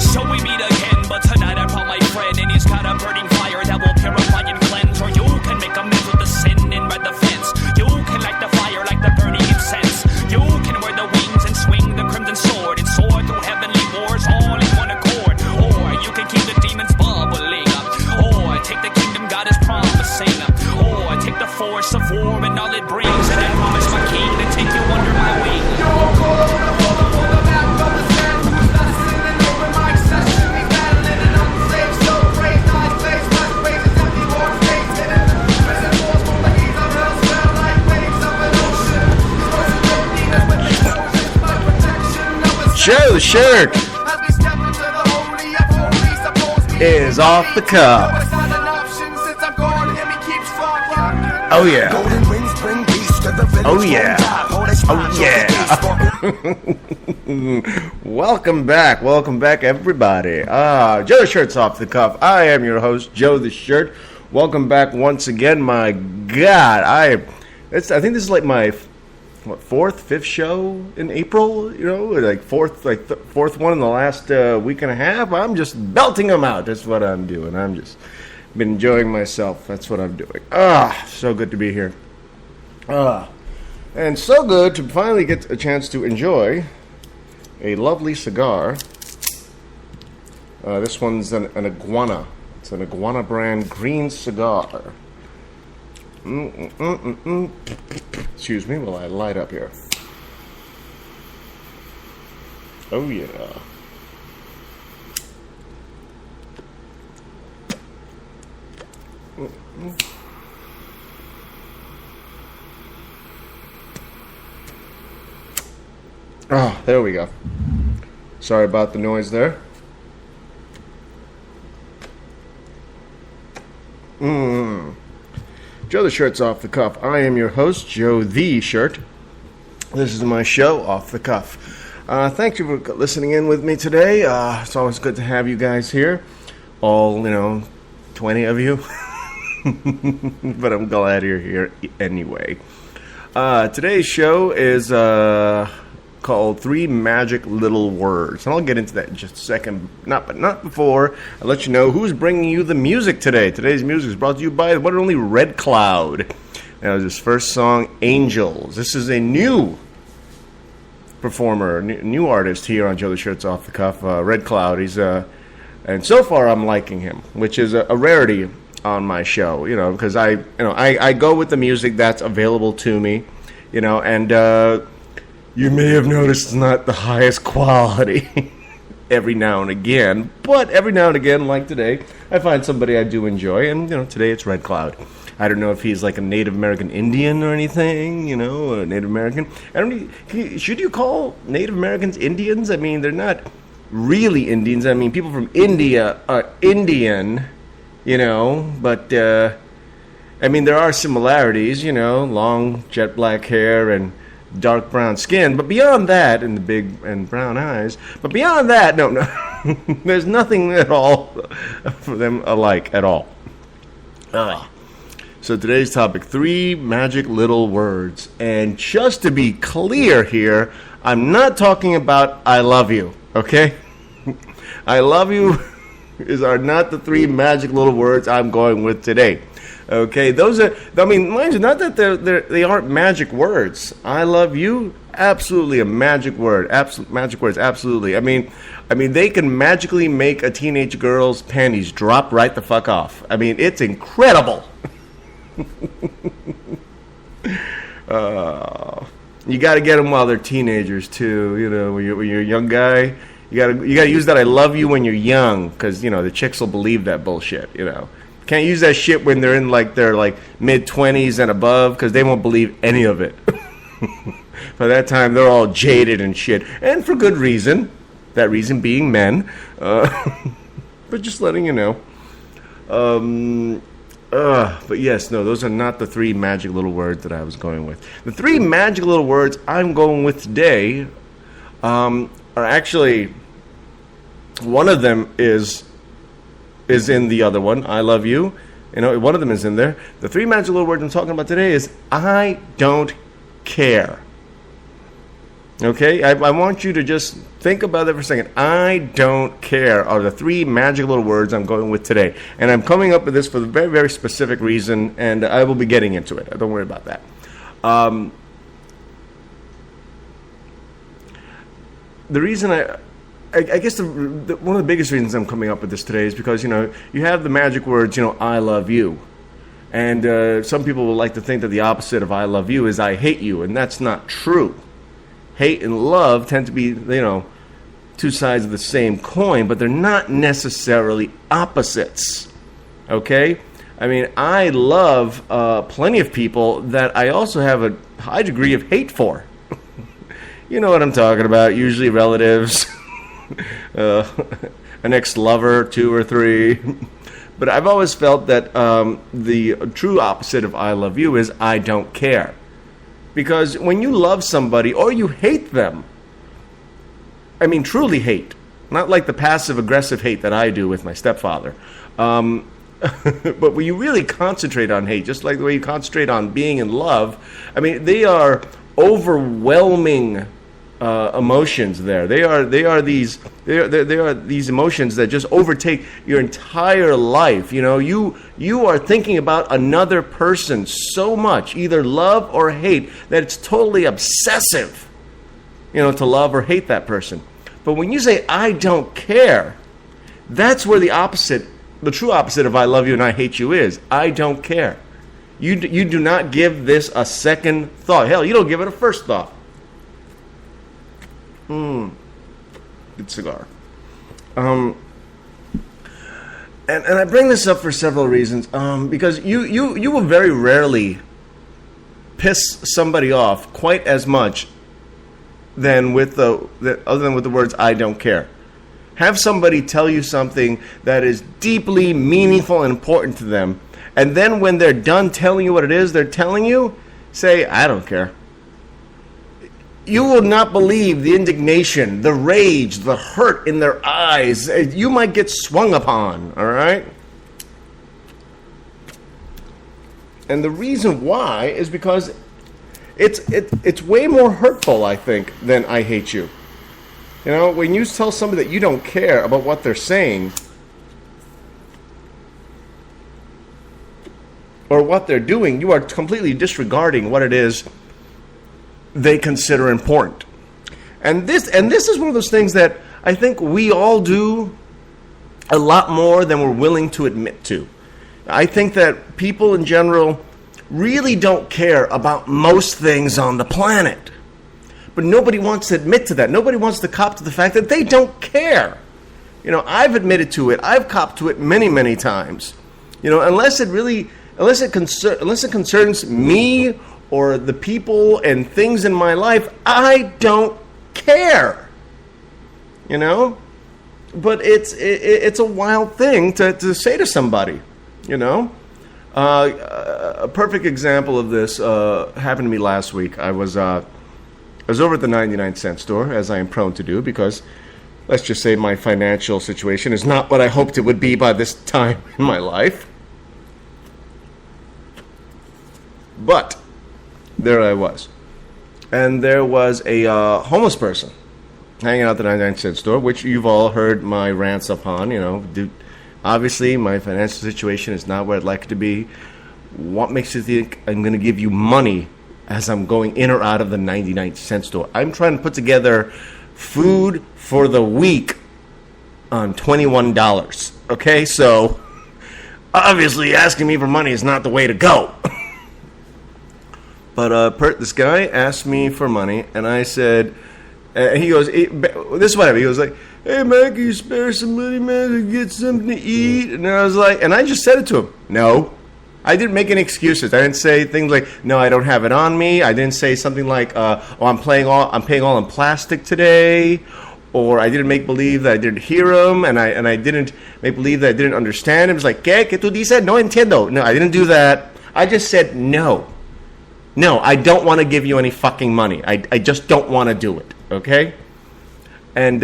So we meet again, but tonight I brought my friend, and he's got a burning fire that will purify and cleanse. Or you can make amends with the sin and ride the fence. You can light the fire like the burning incense. You can wear the wings and swing the crimson sword and soar through heavenly wars all in one accord. Or you can keep the demons bubbling up. Or take the kingdom God is promising up. Or take the force of war and all it brings. And I promise my king to take you under my wing. Joe the Shirt is off the cuff. Oh yeah. Oh yeah. Oh yeah. Welcome back everybody. Joe the Shirt's off the cuff. I am your host, Joe the Shirt. Welcome back once again. My God, I think this is like my fourth, fifth show in April, like fourth one in the last week and a half. I'm just belting them out. That's what I'm doing. I'm just been enjoying myself. That's what I'm doing. So good to be here. And so good to finally get a chance to enjoy a lovely cigar. This one's an Iguana. It's an Iguana brand green cigar. Excuse me while I light up here. Oh yeah. There we go. Sorry about the noise there. Joe the Shirt's off the cuff. I am your host, Joe the Shirt. This is my show, Off the Cuff. Thank you for listening in with me today. It's always good to have you guys here. All, 20 of you. But I'm glad you're here anyway. Today's show is called 3 Magic Little Words. And I'll get into that in just a second. But not before I let you know who's bringing you the music today. Today's music is brought to you by the one and only Red Cloud. That was his first song, Angels. This is a new performer, new artist here on Joe the Shirt's Off the Cuff. Red Cloud. He's and so far I'm liking him, which is a rarity on my show. Because I go with the music that's available to me. And you may have noticed it's not the highest quality every now and again, but every now and again, like today, I find somebody I do enjoy, and today it's Red Cloud. I don't know if he's like a Native American Indian or anything, a Native American. Should you call Native Americans Indians? I mean, they're not really Indians. I mean, people from India are Indian, but there are similarities, long jet black hair and dark brown skin, but beyond that, and the big and brown eyes, but beyond that, no, there's nothing at all for them alike at all. So today's topic, 3 magic little words, and just to be clear here, I'm not talking about I love you, okay? I love you are not the 3 magic little words I'm going with today. Okay, those are, mind you, not that they aren't magic words. I love you, absolutely a magic word. Magic words, absolutely. I mean, they can magically make a teenage girl's panties drop right the fuck off. I mean, it's incredible. You got to get them while they're teenagers too. When you're a young guy, you got to use that I love you when you're young, because the chicks will believe that bullshit. Can't use that shit when they're in their mid-20s and above, because they won't believe any of it. By that time, they're all jaded and shit, and for good reason. That reason being men. But just letting you know. But yes, no, those are not the 3 magic little words that I was going with. The 3 magic little words I'm going with today are actually, one of them is in the other one, I love you. One of them is in there. The 3 magic little words I'm talking about today is I don't care. Okay, I want you to just think about that for a second. I don't care are the three magic little words I'm going with today. And I'm coming up with this for a very, very specific reason, and I will be getting into it. Don't worry about that. The reason I guess one of the biggest reasons I'm coming up with this today is because, you have the magic words, I love you. And some people would like to think that the opposite of I love you is I hate you, and that's not true. Hate and love tend to be, two sides of the same coin, but they're not necessarily opposites. Okay? I mean, I love plenty of people that I also have a high degree of hate for. You know what I'm talking about, usually relatives, an ex-lover, 2 or 3. But I've always felt that the true opposite of I love you is I don't care. Because when you love somebody or you hate them, I mean truly hate, not like the passive-aggressive hate that I do with my stepfather, but when you really concentrate on hate, just like the way you concentrate on being in love, I mean, they are overwhelming emotions there. They are these emotions that just overtake your entire life. You are thinking about another person so much, either love or hate, that it's totally obsessive, to love or hate that person. But when you say I don't care, that's where the true opposite of I love you and I hate you is. I don't care. You do not give this a second thought. Hell, you don't give it a first thought. Good cigar. And I bring this up for several reasons. Because you will very rarely piss somebody off quite as much than with other than with the words I don't care. Have somebody tell you something that is deeply meaningful and important to them, and then when they're done telling you what it is they're telling you, say, I don't care. You will not believe the indignation, the rage, the hurt in their eyes. You might get swung upon, all right? And the reason why is because it's way more hurtful, I think, than I hate you. When you tell somebody that you don't care about what they're saying or what they're doing, you are completely disregarding what it is they consider important. And this is one of those things that I think we all do a lot more than we're willing to admit to. I think that people in general really don't care about most things on the planet. But nobody wants to admit to that. Nobody wants to cop to the fact that they don't care. I've admitted to it. I've copped to it many, many times. Unless it concerns me or the people and things in my life, I don't care. But it's a wild thing to say to somebody. A perfect example of this happened to me last week. I was over at the 99-cent store, as I am prone to do, because let's just say my financial situation is not what I hoped it would be by this time in my life. But there I was. And there was a homeless person hanging out at the 99-cent store, which you've all heard my rants upon. Obviously, my financial situation is not where I'd like it to be. What makes you think I'm going to give you money as I'm going in or out of the 99-cent store? I'm trying to put together food for the week on $21. Okay, so obviously asking me for money is not the way to go. But this guy asked me for money, and I said, he goes, this is what happened. He was like, hey, man, can you spare some money, man, to get something to eat? And I was like, and I just said it to him. No. I didn't make any excuses. I didn't say things like, no, I don't have it on me. I didn't say something like, I'm paying all in plastic today. Or I didn't make believe that I didn't hear him, and I didn't make believe that I didn't understand him. It was like, ¿Qué tú dices? No entiendo. No, I didn't do that. I just said no. No, I don't want to give you any fucking money. I just don't want to do it, okay? And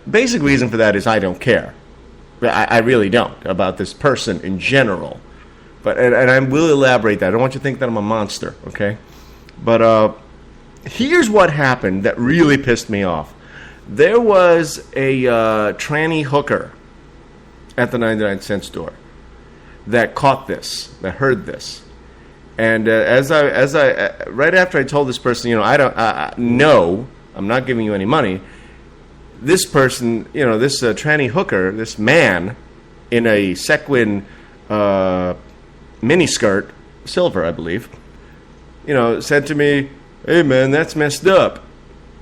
basic reason for that is I don't care. I really don't about this person in general. But and I will elaborate that. I don't want you to think that I'm a monster, okay? But here's what happened that really pissed me off. There was a tranny hooker at the 99-cent store that caught this, that heard this. And as I right after I told this person, no, I'm not giving you any money. This person, this tranny hooker, this man in a sequin miniskirt, silver, I believe, said to me, "Hey man, that's messed up,"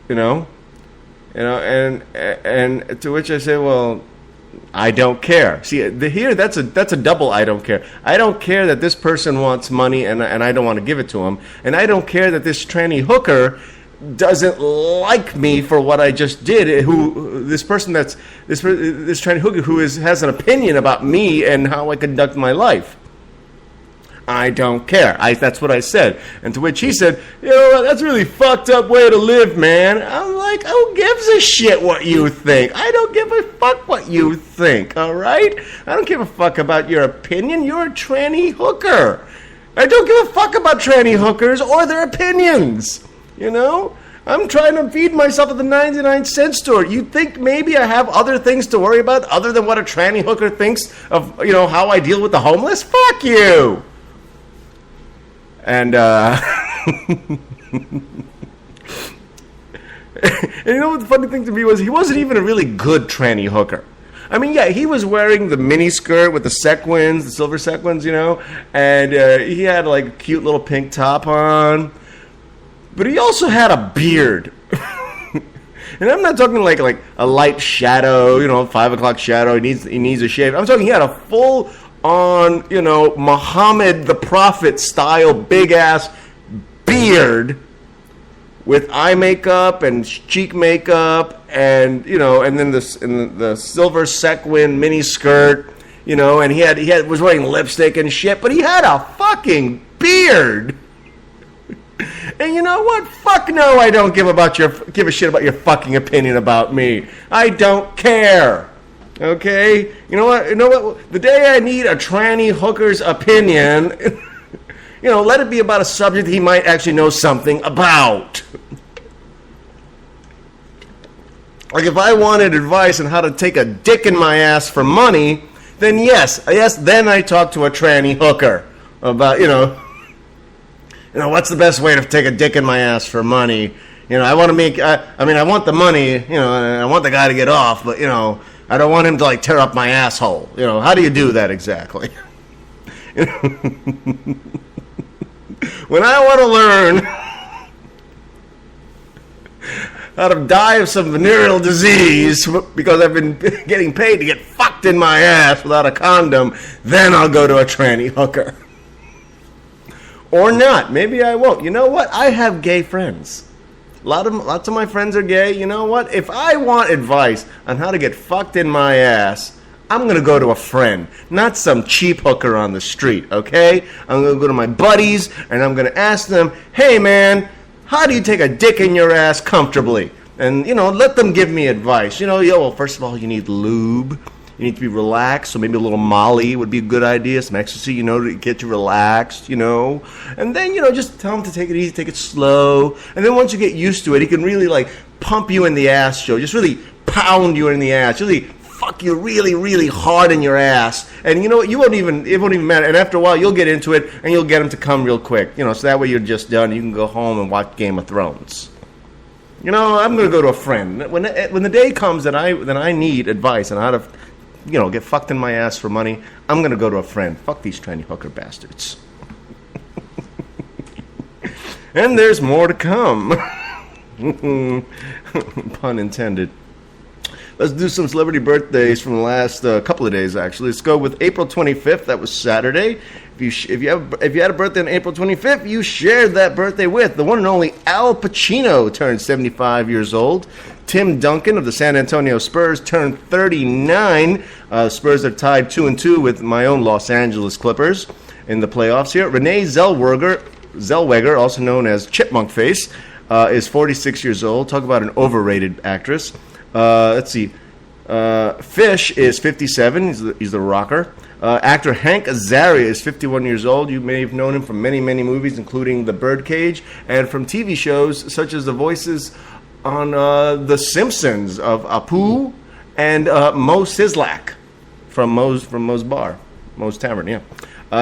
and to which I say, "Well, I don't care." See, here that's a double I don't care. I don't care that this person wants money and I don't want to give it to him, and I don't care that this tranny hooker doesn't like me for what I just did. This tranny hooker who has an opinion about me and how I conduct my life. I don't care. That's what I said. And to which he said, that's a really fucked up way to live, man. I'm like, who gives a shit what you think? I don't give a fuck what you think, all right? I don't give a fuck about your opinion. You're a tranny hooker. I don't give a fuck about tranny hookers or their opinions, I'm trying to feed myself at the 99-cent store. You think maybe I have other things to worry about other than what a tranny hooker thinks of, how I deal with the homeless? Fuck you. And, and what the funny thing to me was he wasn't even a really good tranny hooker. I mean, yeah, he was wearing the mini skirt with the sequins, the silver sequins, and he had like a cute little pink top on. But he also had a beard. And I'm not talking like a light shadow, 5 o'clock shadow. He needs a shave. I'm talking he had a full on, Muhammad the Prophet style big ass beard with eye makeup and cheek makeup and and then the silver sequin mini skirt, and he was wearing lipstick and shit, but he had a fucking beard. And you know what? Fuck no, I don't give a shit about your fucking opinion about me. I don't care. Okay? You know what? The day I need a tranny hooker's opinion, let it be about a subject he might actually know something about. Like if I wanted advice on how to take a dick in my ass for money, then yes, then I talk to a tranny hooker about, what's the best way to take a dick in my ass for money? I want to make, I want the money, and I want the guy to get off, but, I don't want him to, tear up my asshole. How do you do that exactly? When I want to learn how to die of some venereal disease because I've been getting paid to get fucked in my ass without a condom, then I'll go to a tranny hooker. Or not. Maybe I won't. You know what? I have gay friends. Lots of my friends are gay. You know what? If I want advice on how to get fucked in my ass, I'm going to go to a friend, not some cheap hooker on the street, okay? I'm going to go to my buddies, and I'm going to ask them, hey, man, how do you take a dick in your ass comfortably? And, let them give me advice. Well, first of all, you need lube. You need to be relaxed, so maybe a little Molly would be a good idea. Some ecstasy, to get you relaxed, And then, just tell him to take it easy, take it slow. And then once you get used to it, he can really, pump you in the ass, Joe. Just really pound you in the ass. Really fuck you really, really hard in your ass. And you know what? It won't even matter. And after a while, you'll get into it, and you'll get him to come real quick. So that way you're just done. You can go home and watch Game of Thrones. I'm going to go to a friend. When the day comes that I need advice on how to get fucked in my ass for money, I'm going to go to a friend. Fuck these tranny hooker bastards. And there's more to come. Pun intended. Let's do some celebrity birthdays from the last couple of days, actually. Let's go with April 25th. That was Saturday. If you had a birthday on April 25th, you shared that birthday with the one and only Al Pacino, turned 75 years old. Tim Duncan of the San Antonio Spurs turned 39. Spurs are tied 2-2 with my own Los Angeles Clippers in the playoffs here. Renee Zellweger, also known as Chipmunk Face, is 46 years old. Talk about an overrated actress. Let's see. Fish is 57. He's the rocker. Actor Hank Azaria is 51 years old. You may have known him from many, many movies, including The Birdcage, and from TV shows such as the voices on The Simpsons of Apu and Mo Sislak from Moe's Bar, Moe's Tavern, yeah.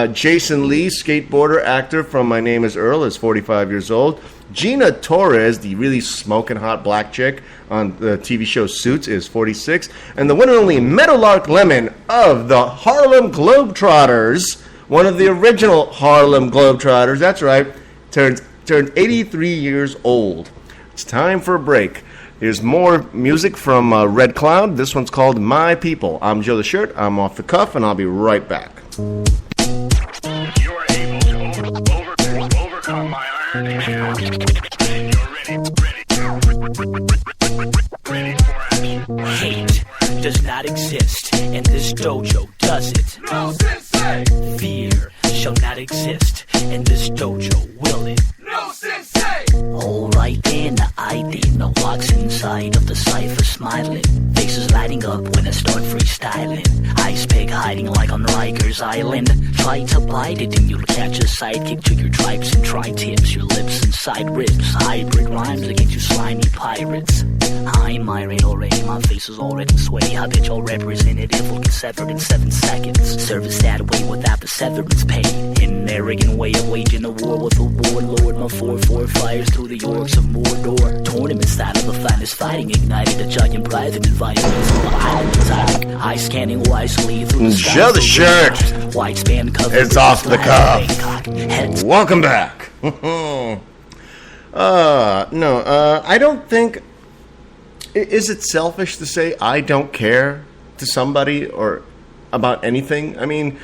Jason Lee, skateboarder, actor from My Name is Earl, is 45 years old. Gina Torres, the really smoking hot black chick on the TV show Suits, is 46. And the one and only Meadowlark Lemon of the Harlem Globetrotters, one of the original Harlem Globetrotters, that's right, turned 83 years old. It's time for a break. Here's more music from Red Cloud. This one's called My People. I'm Joe the Shirt. I'm off the cuff, and I'll be right back. You're able to overcome my iron hand. You're ready for action. Hate does not exist, and this dojo does it. No sensei! Fear shall not exist, and this dojo will it. No sensei! Alright then, I then walks inside of the cipher smiling. Faces lighting up when I start freestyling. Ice pick hiding like on Rikers Island. Try to bite it and you'll catch a sidekick to your tripes and tri-tips. Your lips and side ribs. Hybrid rhymes against you slimy pirates. I'm irate already, my face is already sweaty. I bet your representative will get severed in 7 seconds. Service that way without the severance paid. An arrogant way of waging a war with a warlord. My 4-4 fires through the orcs of Mordor. Tournament style of the finest fighting ignited. A giant private environment of the island exotic. Eye scanning wisely through the skies. Show the shirt. White span cover. It's off the cuff. Welcome back. I don't think... Is it selfish to say I don't care to somebody or about anything? I mean,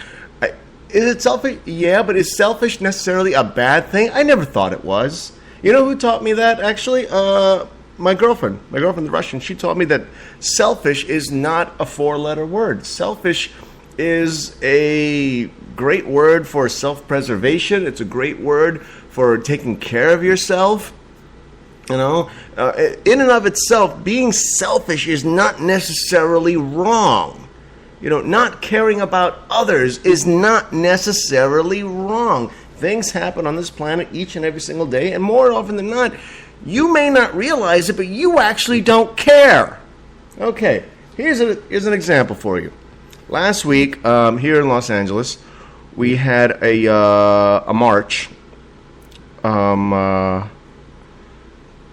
is it selfish? Yeah, but is selfish necessarily a bad thing? I never thought it was. You know who taught me that, actually? My girlfriend, the Russian, she taught me that selfish is not a 4-letter word. Selfish is a great word for self-preservation. It's a great word for taking care of yourself. You know, in and of itself, being selfish is not necessarily wrong. You know, not caring about others is not necessarily wrong. Things happen on this planet each and every single day, and more often than not, you may not realize it, but you actually don't care. Okay, here's an example for you. Last week, here in Los Angeles, we had a march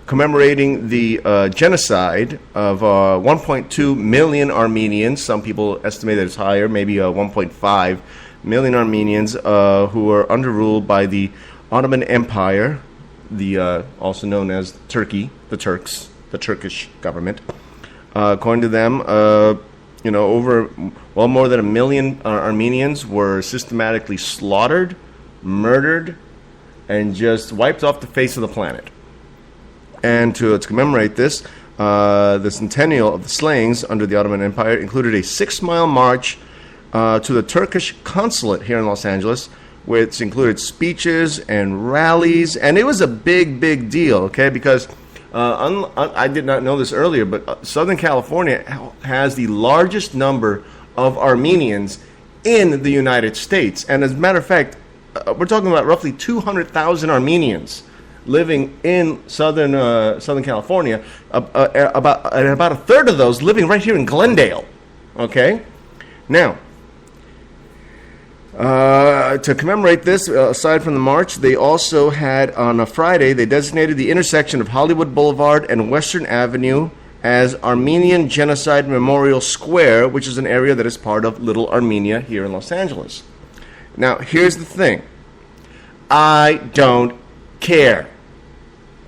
commemorating the genocide of 1.2 million Armenians. Some people estimate that it's higher, maybe 1.5 million Armenians who were under rule by the Ottoman Empire, the also known as Turkey, the Turks, the Turkish government. According to them, more than 1 million Armenians were systematically slaughtered, murdered, and just wiped off the face of the planet. And to commemorate this, the centennial of the slayings under the Ottoman Empire included a 6-mile march to the Turkish consulate here in Los Angeles, which included speeches and rallies, and it was a big, big deal, okay, because I did not know this earlier, but Southern California has the largest number of Armenians in the United States, and as a matter of fact, we're talking about roughly 200,000 Armenians living in Southern California, about a third of those living right here in Glendale. Okay, now to commemorate this, aside from the march, they also had on a Friday they designated the intersection of Hollywood Boulevard and Western Avenue as Armenian Genocide Memorial Square, which is an area that is part of Little Armenia here in Los Angeles. Now, here's the thing: I don't care.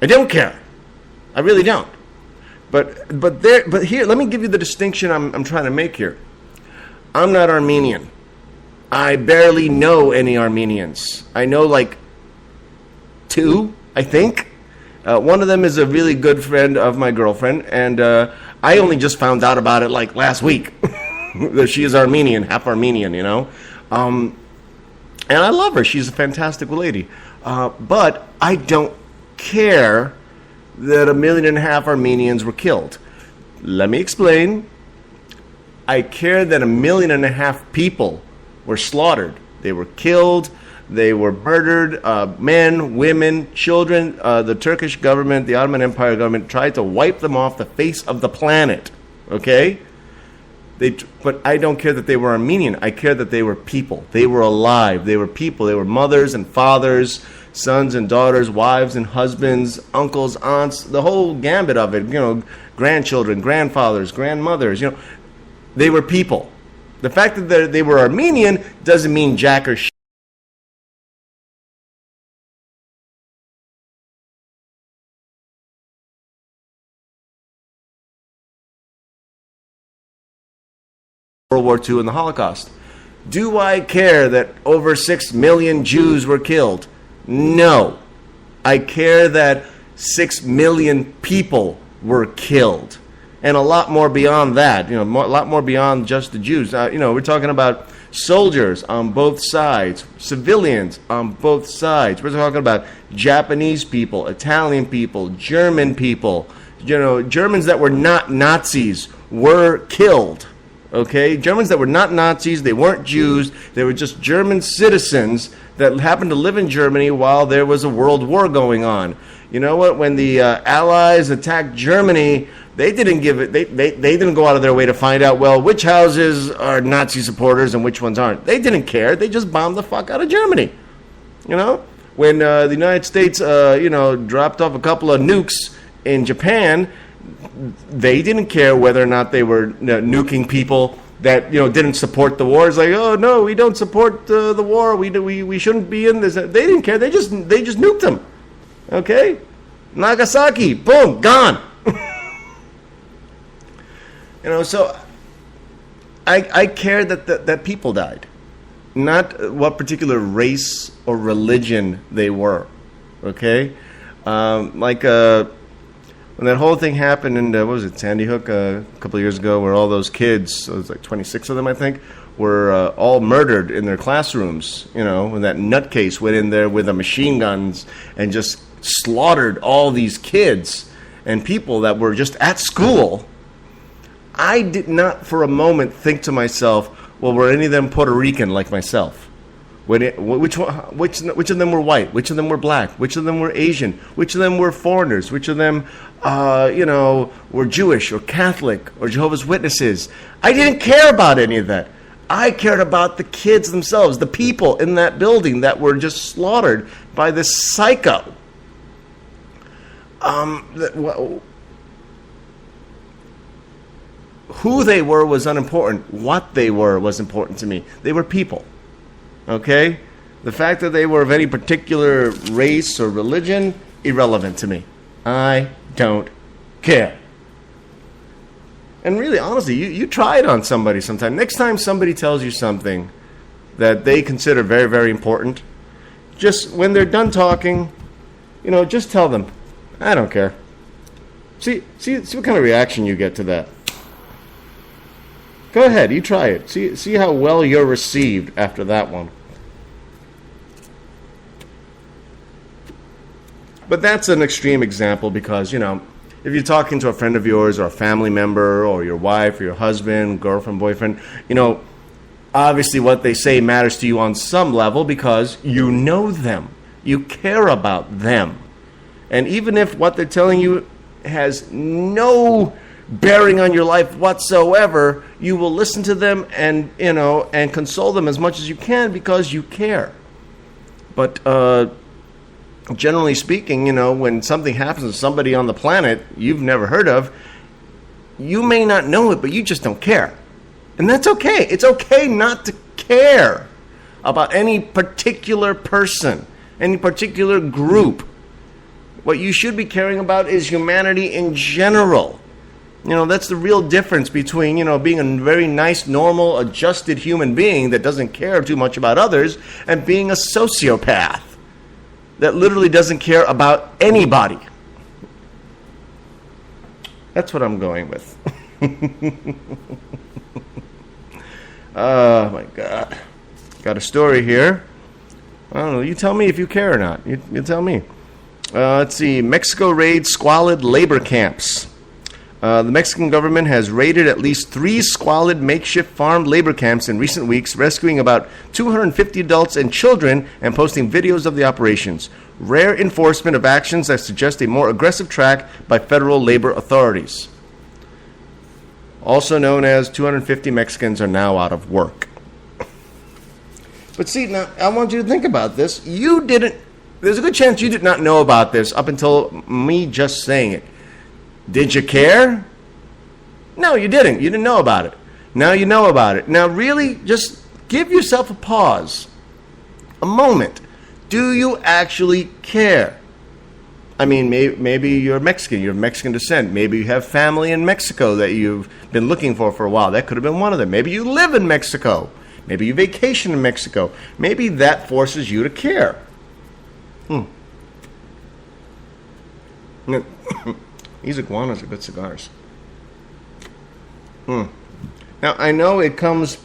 I don't care. I really don't. But here, let me give you the distinction I'm trying to make here. I'm not Armenian. I barely know any Armenians. I know like 2, I think. One of them is a really good friend of my girlfriend, and I only just found out about it like last week. That she is Armenian, half Armenian, you know. And I love her. She's a fantastic lady. But I don't care that 1.5 million Armenians were killed. Let me explain. I care that 1.5 million people were slaughtered. They were killed. They were murdered. Men, women, children. The Turkish government, the Ottoman Empire government, tried to wipe them off the face of the planet. Okay? But I don't care that they were Armenian. I care that they were people. They were alive. They were people. They were mothers and fathers, sons and daughters, wives and husbands, uncles, aunts, the whole gambit of it. Grandchildren, grandfathers, grandmothers. They were people. The fact that they were Armenian doesn't mean jack or shit. World War II and the Holocaust. Do I care that over 6 million Jews were killed? No. I care that 6 million people were killed. And a lot more beyond that. A lot more beyond just the Jews. We're talking about soldiers on both sides, civilians on both sides. We're talking about Japanese people, Italian people, German people. Germans that were not Nazis were killed. Okay, Germans that were not Nazis, they weren't Jews, they were just German citizens that happened to live in Germany while there was a world war going on. You know what? When the Allies attacked Germany, they didn't they didn't go out of their way to find out, well, which houses are Nazi supporters and which ones aren't. They didn't care. They just bombed the fuck out of Germany. When the United States, dropped off a couple of nukes in Japan, they didn't care whether or not they were nuking people that didn't support the war. It's like, oh no, we don't support the war. We shouldn't be in this. They didn't care. They just nuked them. Okay, Nagasaki, boom, gone. So I care that people died, not what particular race or religion they were. Okay, when that whole thing happened in, Sandy Hook a couple of years ago, where all those kids, it was like 26 of them, I think, were all murdered in their classrooms, when that nutcase went in there with a machine guns and just slaughtered all these kids and people that were just at school. I did not for a moment think to myself, well, were any of them Puerto Rican like myself? Which of them were white? Which of them were black? Which of them were Asian? Which of them were foreigners? Which of them, were Jewish or Catholic or Jehovah's Witnesses? I didn't care about any of that. I cared about the kids themselves, the people in that building that were just slaughtered by this psycho. Who they were was unimportant. What they were was important to me. They were people. Okay? The fact that they were of any particular race or religion, irrelevant to me. I don't care. And really, honestly, you try it on somebody sometime. Next time somebody tells you something that they consider very, very important, just when they're done talking, just tell them, I don't care. See what kind of reaction you get to that. Go ahead, you try it. See how well you're received after that one. But that's an extreme example because, if you're talking to a friend of yours or a family member or your wife or your husband, girlfriend, boyfriend, obviously what they say matters to you on some level because you know them. You care about them. And even if what they're telling you has no bearing on your life whatsoever, you will listen to them and console them as much as you can because you care. But generally speaking, when something happens to somebody on the planet you've never heard of, you may not know it, but you just don't care. And that's okay. It's okay not to care about any particular person, any particular group. What you should be caring about is humanity in general. That's the real difference between, being a very nice, normal, adjusted human being that doesn't care too much about others and being a sociopath that literally doesn't care about anybody. That's what I'm going with. Oh, my God. Got a story here. I don't know. You tell me if you care or not. You tell me. Let's see. Mexico raids squalid labor camps. The Mexican government has raided at least 3 squalid makeshift farm labor camps in recent weeks, rescuing about 250 adults and children and posting videos of the operations. Rare enforcement of actions that suggest a more aggressive track by federal labor authorities. Also known as 250 Mexicans are now out of work. But see, now I want you to think about this. There's a good chance you did not know about this up until me just saying it. Did you care? No, you didn't. You didn't know about it. Now you know about it. Now really, just give yourself a pause. A moment. Do you actually care? I mean, maybe you're Mexican. You're of Mexican descent. Maybe you have family in Mexico that you've been looking for a while. That could have been one of them. Maybe you live in Mexico. Maybe you vacation in Mexico. Maybe that forces you to care. These iguanas are good cigars. Now, I know it comes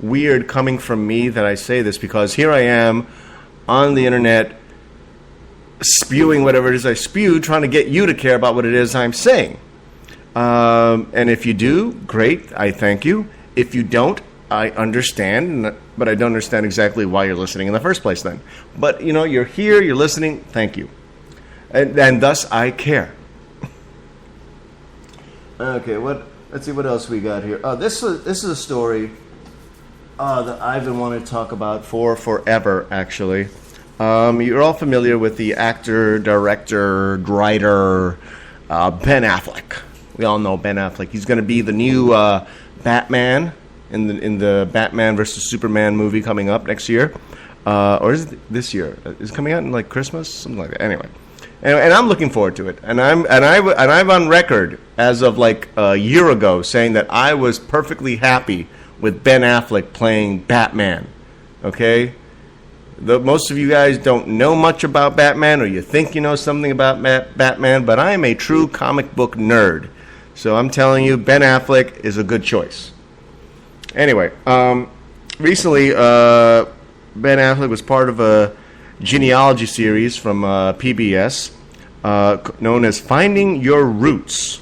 weird coming from me that I say this, because here I am on the internet spewing whatever it is I spew, trying to get you to care about what it is I'm saying. And if you do, great, I thank you. If you don't, I understand, but I don't understand exactly why you're listening in the first place then. But, you're here, you're listening, thank you. And thus, I care. Okay, let's see what else we got here. This is a story that I've been wanting to talk about for forever, actually. You're all familiar with the actor, director, writer, Ben Affleck. We all know Ben Affleck. He's going to be the new Batman in the Batman versus Superman movie coming up next year. Or is it this year? Is it coming out in like Christmas? Something like that. Anyway, and I'm looking forward to it. And I'm on record as of like a year ago saying that I was perfectly happy with Ben Affleck playing Batman. Okay? Most of you guys don't know much about Batman, or you think you know something about Batman, but I am a true comic book nerd. So I'm telling you, Ben Affleck is a good choice. Anyway, recently, Ben Affleck was part of a genealogy series from PBS known as Finding Your Roots,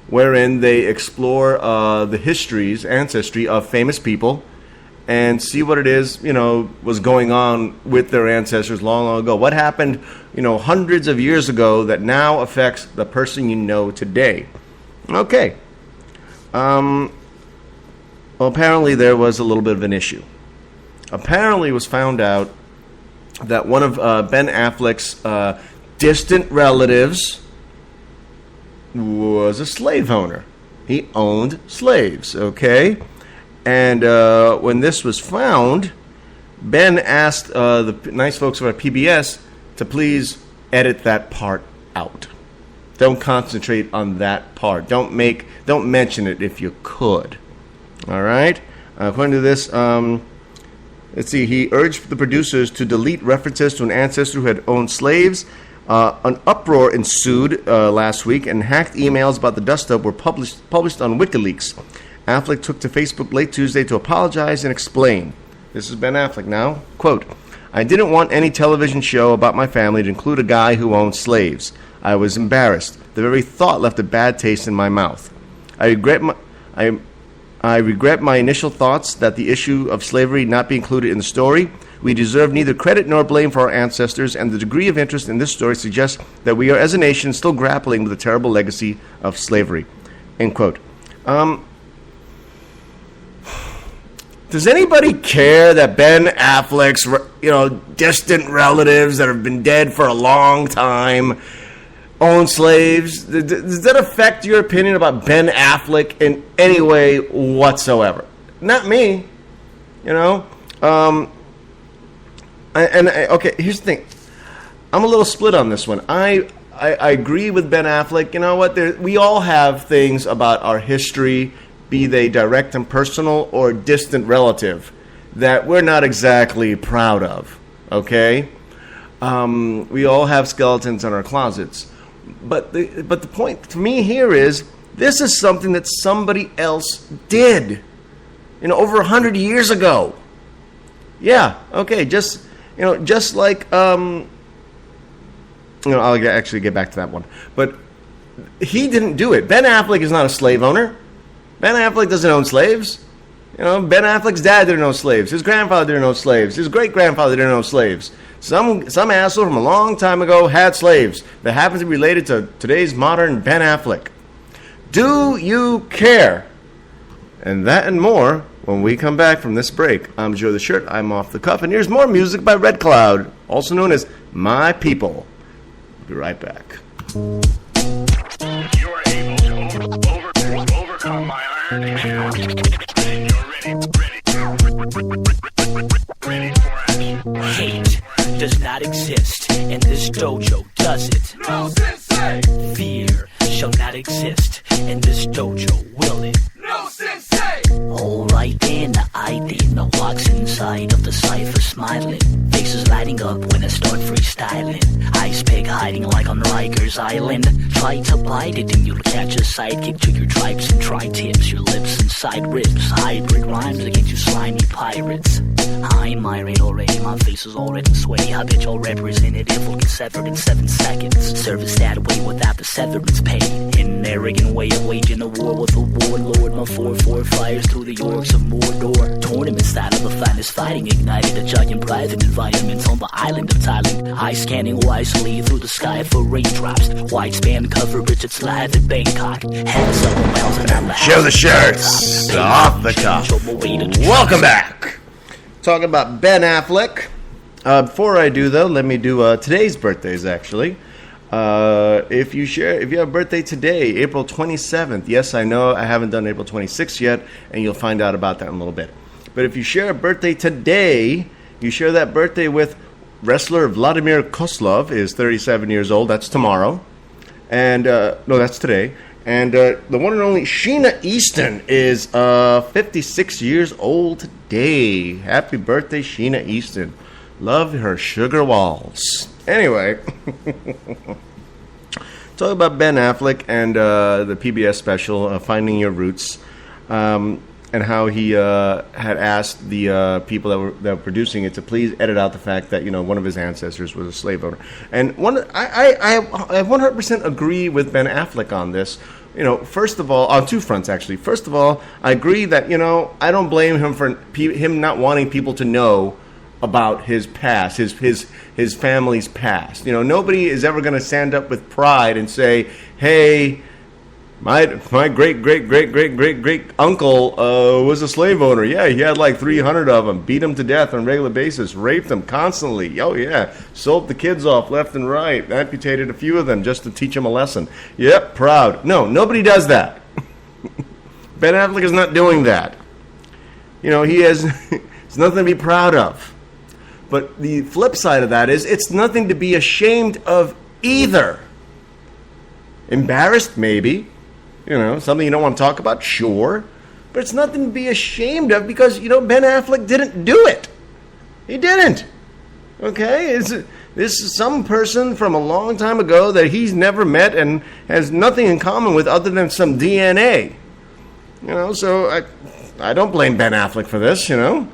wherein they explore the ancestry of famous people and see what it is, was going on with their ancestors long, long ago. What happened, hundreds of years ago that now affects the person you know today. Okay. Well, apparently there was a little bit of an issue. Apparently it was found out that one of Ben Affleck's distant relatives was a slave owner. He owned slaves, okay? And when this was found, Ben asked the nice folks over at PBS to please edit that part out. Don't concentrate on that part. Don't mention it if you could. All right? According to this, let's see. He urged the producers to delete references to an ancestor who had owned slaves. An uproar ensued last week, and hacked emails about the dust-up were published on WikiLeaks. Affleck took to Facebook late Tuesday to apologize and explain. This is Ben Affleck now. Quote, "I didn't want any television show about my family to include a guy who owned slaves. I was embarrassed. The very thought left a bad taste in my mouth. I regret my initial thoughts that the issue of slavery not be included in the story. We deserve neither credit nor blame for our ancestors, and the degree of interest in this story suggests that we are, as a nation, still grappling with the terrible legacy of slavery." End quote. Does anybody care that Ben Affleck's, distant relatives that have been dead for a long time own slaves? Does that affect your opinion about Ben Affleck in any way whatsoever? Not me, Okay, here's the thing. I'm a little split on this one. I agree with Ben Affleck. You know what? We all have things about our history, be they direct and personal or distant relative, that we're not exactly proud of, okay? We all have skeletons in our closets. But the point to me here is, this is something that somebody else did, over 100 years ago. Yeah, okay, just like, I'll actually get back to that one. But he didn't do it. Ben Affleck is not a slave owner. Ben Affleck doesn't own slaves. You know, Ben Affleck's dad didn't own slaves. His grandfather didn't own slaves. His great-grandfather didn't own slaves. Some asshole from a long time ago had slaves that happens to be related to today's modern Ben Affleck. Do you care? And that and more when we come back from this break. I'm Joe the Shirt. I'm Off the Cuff. And here's more music by Red Cloud, also known as My People. We'll be right back. You are able to overcome my iron hand. And you're ready for action. Hate does not exist, and this dojo does it. No sensei! Fear shall not exist, and this dojo will it. No sensei! Alright then, I then walks inside of the cipher smiling. Faces lighting up when I start freestyling. Ice pick hiding like on Rikers Island. Try to bite it and you'll catch a sidekick to your tripes and tri-tips. Your lips and side ribs. Hybrid rhymes against you slimy pirates. I'm irate already, my face is already sweaty. Habitual representative will get severed in 7 seconds. Service that way without the severance pay. An arrogant way of waging a war with a warlord. My 4-4 fires through the orcs of Mordor. Tournament style of the finest fighting ignited a giant private environment on the island of Thailand. I scanning wisely through the sky for raindrops. White span coverage, it's live in Bangkok. Hands up, miles and I'm Show the Shirts. Off the Cuff. Welcome back. Talking about Ben Affleck. Before I do, though, let me do today's birthdays, actually. If you have a birthday today, April 27th, yes, I know I haven't done April 26th yet, and you'll find out about that in a little bit. But if you share a birthday today, you share that birthday with wrestler Vladimir Kozlov, is 37 years old. That's tomorrow. And, no, that's today. And the one and only Sheena Easton is 56 years old today. Happy birthday, Sheena Easton. Love her sugar walls. Anyway, talk about Ben Affleck and the PBS special, Finding Your Roots, and how he had asked the people that were producing it to please edit out the fact that, you know, one of his ancestors was a slave owner. And I 100% agree with Ben Affleck on this. You know, first of all, on two fronts, actually. First of all, I agree that, you know, I don't blame him for him not wanting people to know about his past, his family's past. You know, nobody is ever going to stand up with pride and say, hey, my great uncle was a slave owner. Yeah, he had like 300 of them, beat them to death on a regular basis, raped them constantly. Oh yeah, sold the kids off left and right, amputated a few of them just to teach them a lesson. Yep, proud. No, nobody does that. Ben Affleck is not doing that. You know, he has it's nothing to be proud of. But the flip side of that is it's nothing to be ashamed of either. Embarrassed, maybe. You know, something you don't want to talk about, sure. But it's nothing to be ashamed of because, you know, Ben Affleck didn't do it. He didn't. Okay? This is some person from a long time ago that he's never met and has nothing in common with other than some DNA. You know, so I don't blame Ben Affleck for this, you know.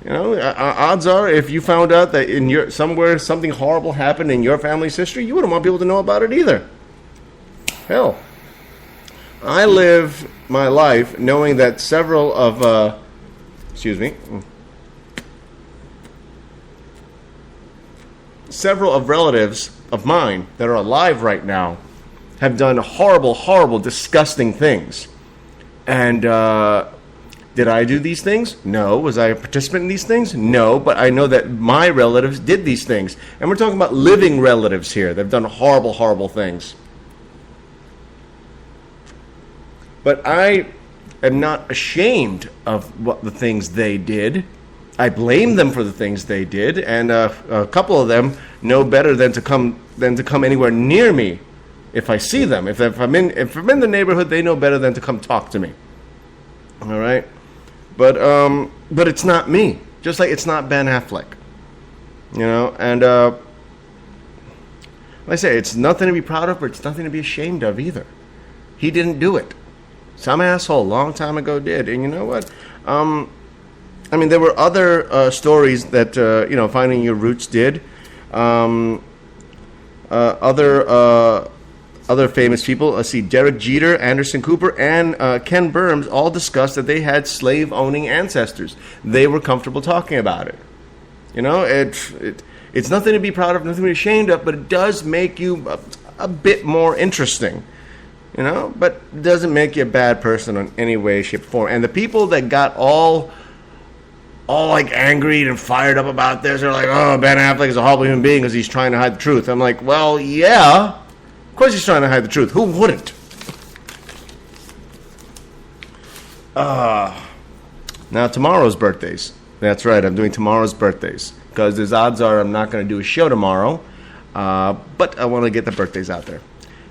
You know, odds are if you found out that in somewhere something horrible happened in your family's history, you wouldn't want people to know about it either. Hell. I live my life knowing that several of relatives of mine that are alive right now have done horrible, disgusting things. And did I do these things? No. Was I a participant in these things? No. But I know that my relatives did these things. And we're talking about living relatives here. They've done horrible things. But I am not ashamed of what the things they did. I blame them for the things they did, and a couple of them know better than to come anywhere near me if I see them. If I'm in the neighborhood, they know better than to come talk to me. All right, but it's not me. Just like it's not Ben Affleck. You know, and like I say, it's nothing to be proud of, but it's nothing to be ashamed of either. He didn't do it. Some asshole a long time ago did. And you know what? I mean, there were other stories that, you know, Finding Your Roots did. Other other famous people. Let's see, Derek Jeter, Anderson Cooper, and Ken Burns all discussed that they had slave-owning ancestors. They were comfortable talking about it. You know, it's nothing to be proud of, nothing to be ashamed of, but it does make you a bit more interesting. You know, but it doesn't make you a bad person in any way, shape, or form. And the people that got all like angry and fired up about this are like, oh, Ben Affleck is a horrible human being because he's trying to hide the truth. I'm like, well, yeah, of course he's trying to hide the truth. Who wouldn't? Now tomorrow's birthdays. That's right, I'm doing tomorrow's birthdays because there's odds are I'm not going to do a show tomorrow, but I want to get the birthdays out there.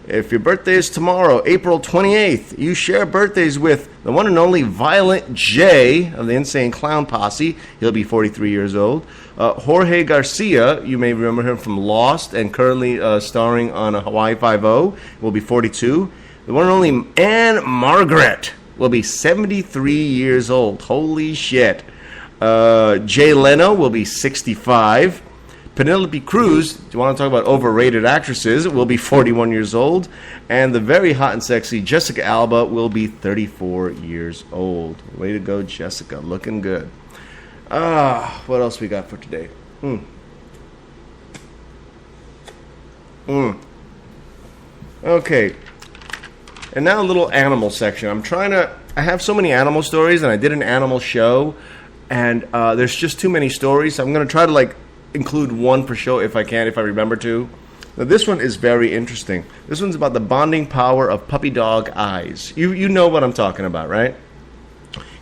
If your birthday is tomorrow, April 28th, you share birthdays with the one and only Violent J of the Insane Clown Posse. He'll be 43 years old. Jorge Garcia, you may remember him from Lost and currently starring on Hawaii Five-0, will be 42. The one and only Anne Margaret will be 73 years old. Holy shit. Jay Leno will be 65. Penelope Cruz, do you want to talk about overrated actresses, will be 41 years old. And the very hot and sexy Jessica Alba will be 34 years old. Way to go, Jessica. Looking good. What else we got for today? Okay. And now a little animal section. I have so many animal stories, and I did an animal show, and there's just too many stories. So I'm going to try to, include one per show if I can, if I remember to. Now, this one is very interesting. This one's about the bonding power of puppy dog eyes. You know what I'm talking about, right?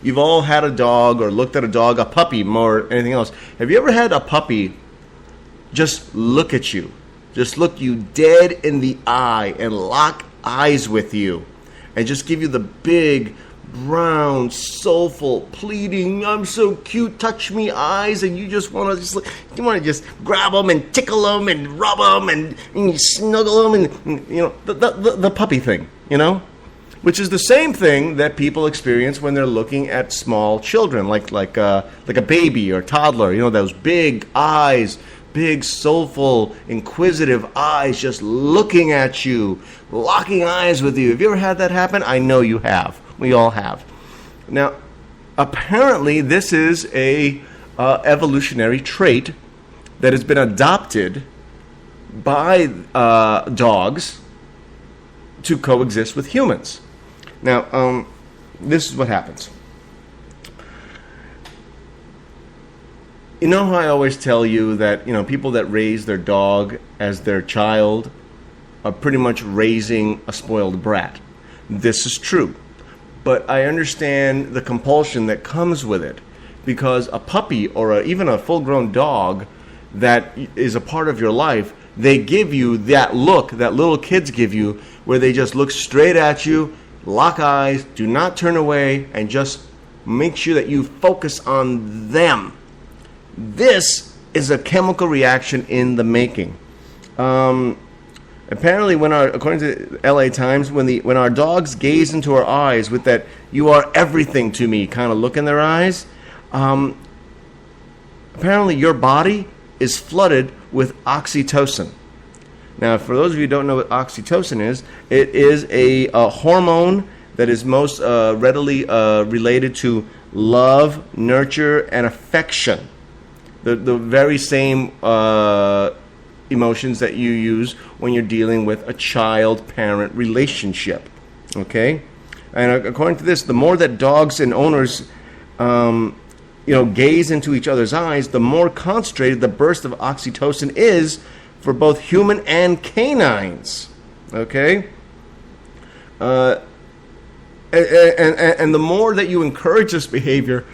You've all had a dog or looked at a dog, a puppy more than anything else. Have you ever had a puppy just look at you, just look you dead in the eye and lock eyes with you and just give you the big, brown, soulful, pleading, I'm so cute, touch me eyes, and you just want to just grab them and tickle them and rub them and snuggle them and you know the puppy thing, you know, which is the same thing that people experience when they're looking at small children, like a baby or toddler, you know, those big eyes, big, soulful, inquisitive eyes just looking at you, locking eyes with you. Have you ever had that happen? I know you have. We all have. Now, apparently, this is a evolutionary trait that has been adopted by dogs to coexist with humans. Now, this is what happens. You know how I always tell you that, you know, people that raise their dog as their child are pretty much raising a spoiled brat. This is true. But I understand the compulsion that comes with it, because a puppy or even a full-grown dog that is a part of your life, they give you that look that little kids give you, where they just look straight at you, lock eyes, do not turn away, and just make sure that you focus on them. This is a chemical reaction in the making. Apparently, according to LA Times, when our dogs gaze into our eyes with that "you are everything to me" kind of look in their eyes, apparently your body is flooded with oxytocin. Now, for those of you who don't know what oxytocin is, it is a hormone that is most readily related to love, nurture, and affection. The very same emotions that you use when you're dealing with a child-parent relationship. Okay? And according to this, the more that dogs and owners gaze into each other's eyes, the more concentrated the burst of oxytocin is for both human and canines. Okay? And the more that you encourage this behavior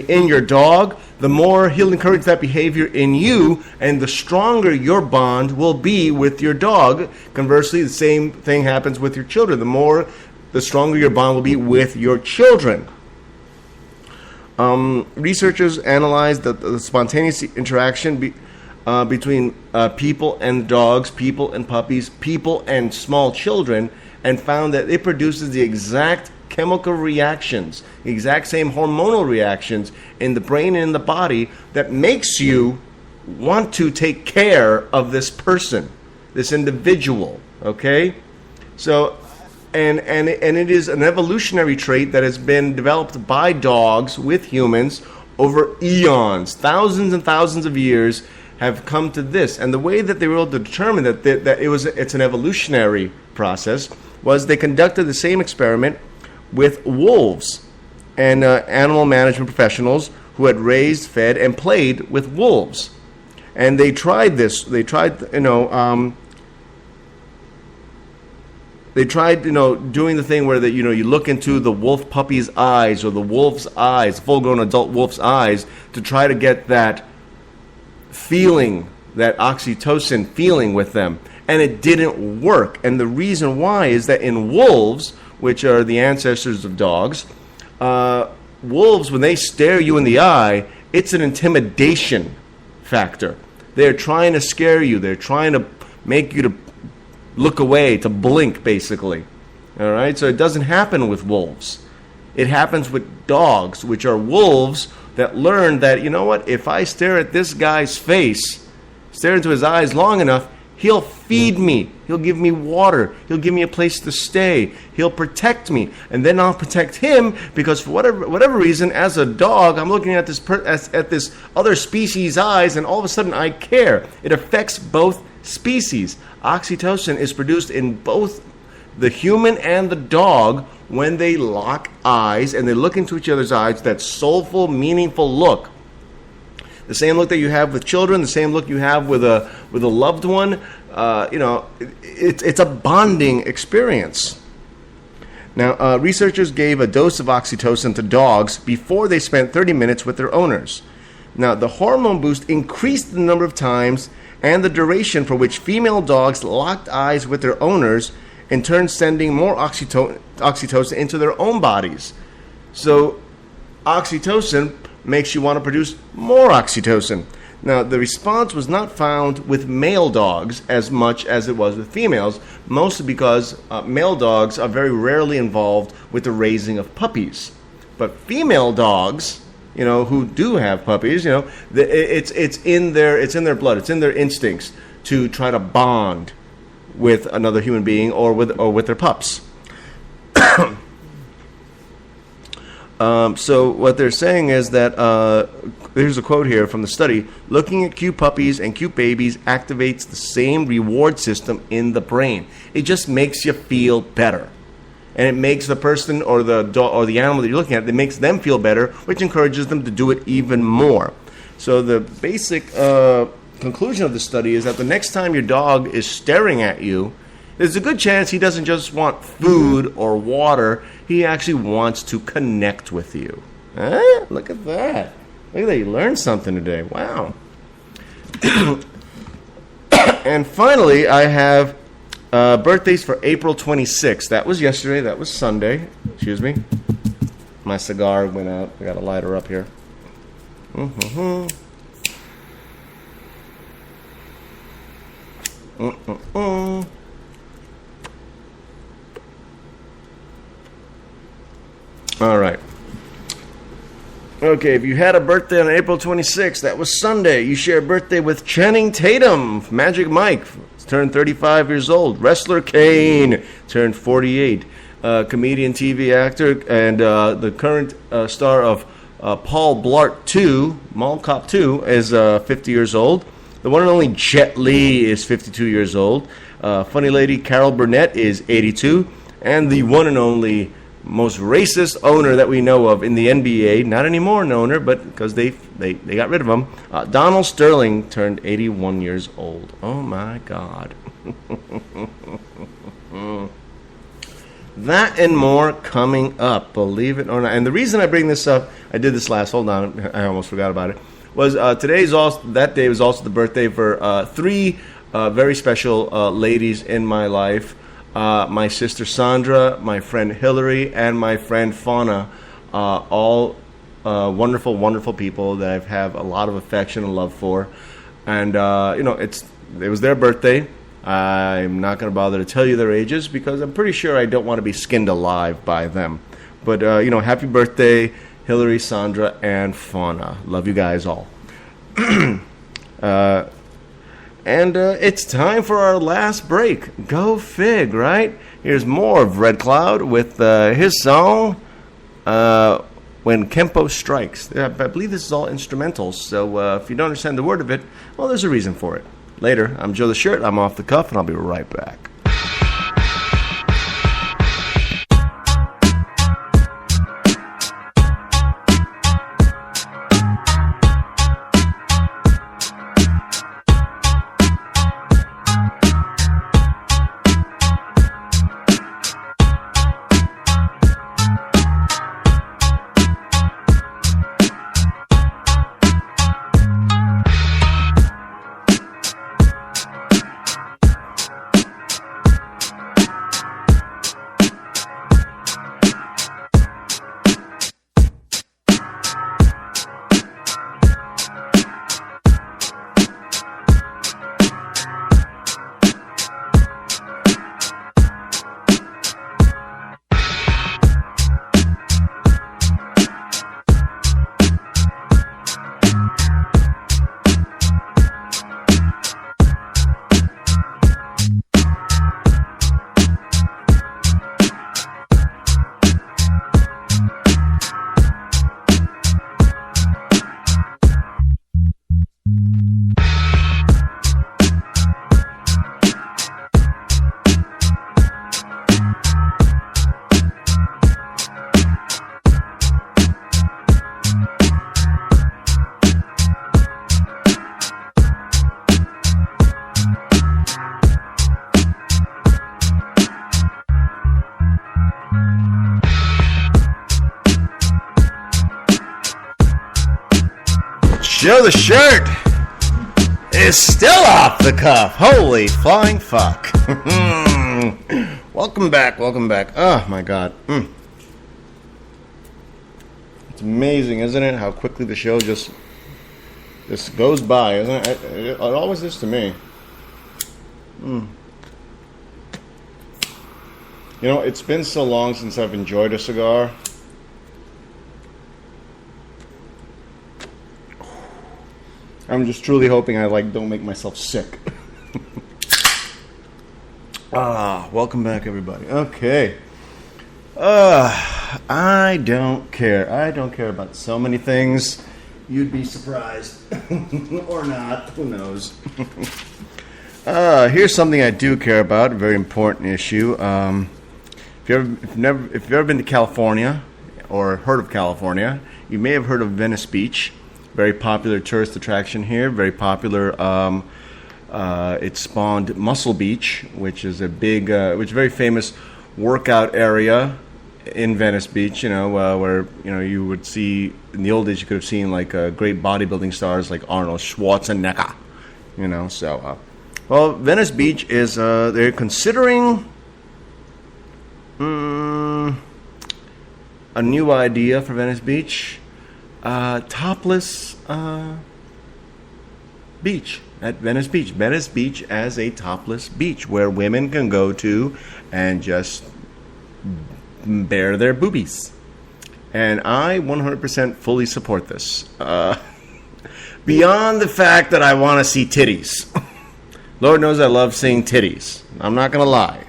in your dog, the more he'll encourage that behavior in you, and the stronger your bond will be with your dog. Conversely, the same thing happens with your children. The stronger your bond will be with your children. Researchers analyzed the spontaneous interaction between people and dogs, people and puppies, people and small children, and found that it produces the exact chemical reactions, the exact same hormonal reactions in the brain and in the body that makes you want to take care of this person, this individual, Okay? So, and it is an evolutionary trait that has been developed by dogs with humans over eons. Thousands and thousands of years have come to this. And the way that they were able to determine that it's an evolutionary process was they conducted the same experiment with wolves and animal management professionals who had raised, fed, and played with wolves. And they tried this. They tried, doing the thing where you look into the wolf puppy's eyes or the wolf's eyes, full-grown adult wolf's eyes, to try to get that feeling, that oxytocin feeling with them. And it didn't work. And the reason why is that in wolves, which are the ancestors of dogs, wolves, when they stare you in the eye, it's an intimidation factor. They're trying to scare you. They're trying to make you to look away, to blink, basically. All right? So it doesn't happen with wolves. It happens with dogs, which are wolves that learn that, you know what, if I stare at this guy's face, stare into his eyes long enough, he'll feed me. He'll give me water. He'll give me a place to stay. He'll protect me. And then I'll protect him because for whatever reason, as a dog, I'm looking at this other species' eyes, and all of a sudden I care. It affects both species. Oxytocin is produced in both the human and the dog when they lock eyes and they look into each other's eyes, that soulful, meaningful look. The same look that you have with children, the same look you have with a loved one. It's a bonding experience. Now, researchers gave a dose of oxytocin to dogs before they spent 30 minutes with their owners. Now, the hormone boost increased the number of times and the duration for which female dogs locked eyes with their owners, in turn sending more oxytocin into their own bodies. So, oxytocin makes you want to produce more oxytocin. Now, the response was not found with male dogs as much as it was with females, mostly because male dogs are very rarely involved with the raising of puppies. But female dogs, who do have puppies, it's in their blood, it's in their instincts to try to bond with another human being or with their pups. So what they're saying is that, here's a quote here from the study, looking at cute puppies and cute babies activates the same reward system in the brain. It just makes you feel better. And it makes the person or the dog or the animal that you're looking at, it makes them feel better, which encourages them to do it even more. So the basic conclusion of the study is that the next time your dog is staring at you, there's a good chance he doesn't just want food or water. He actually wants to connect with you. Look at that. Look at that. You learned something today. Wow. And finally, I have birthdays for April 26th. That was yesterday. That was Sunday. Excuse me. My cigar went out. I got a lighter up here. All right. Okay, if you had a birthday on April 26th, that was Sunday. You share a birthday with Channing Tatum, Magic Mike, turned 35 years old. Wrestler Kane, turned 48. Comedian, TV actor, and the current star of Paul Blart 2, Mall Cop 2, is 50 years old. The one and only Jet Li is 52 years old. Funny lady Carol Burnett is 82. And the one and only most racist owner that we know of in the NBA, not anymore an owner, but because they got rid of him, Donald Sterling turned 81 years old. Oh my God. That and more coming up, believe it or not. And the reason I bring this up, I did this last, hold on, I almost forgot about it, was that day was also the birthday for three very special ladies in my life. My sister Sandra, my friend Hillary, and my friend Fauna, all wonderful, wonderful people that I have a lot of affection and love for. And, it was their birthday. I'm not going to bother to tell you their ages because I'm pretty sure I don't want to be skinned alive by them. But, happy birthday, Hillary, Sandra, and Fauna. Love you guys all. And it's time for our last break. Go fig, right? Here's more of Red Cloud with his song, When Kempo Strikes. I believe this is all instrumentals, so if you don't understand the word of it, well, there's a reason for it. Later, I'm Joe the Shirt, I'm Off the Cuff, and I'll be right back. Joe the Shirt is still off the cuff. Holy flying fuck. Welcome back. Oh my god. It's amazing, isn't it? How quickly the show just goes by, isn't it? It always is to me. You know, it's been so long since I've enjoyed a cigar. I'm just truly hoping I don't make myself sick. Welcome back, everybody. Okay. I don't care. I don't care about so many things. You'd be surprised. Or not. Who knows? Here's something I do care about. A very important issue. If you've ever been to California or heard of California, you may have heard of Venice Beach. Very popular tourist attraction here. Very popular. It spawned Muscle Beach, which is very famous workout area in Venice Beach. You know, where you would see in the old days you could have seen great bodybuilding stars like Arnold Schwarzenegger. You know, so Venice Beach is they're considering a new idea for Venice Beach. Topless beach at Venice Beach. Venice Beach as a topless beach where women can go to and just bare their boobies. And I 100% fully support this. Beyond the fact that I want to see titties. Lord knows I love seeing titties. I'm not going to lie.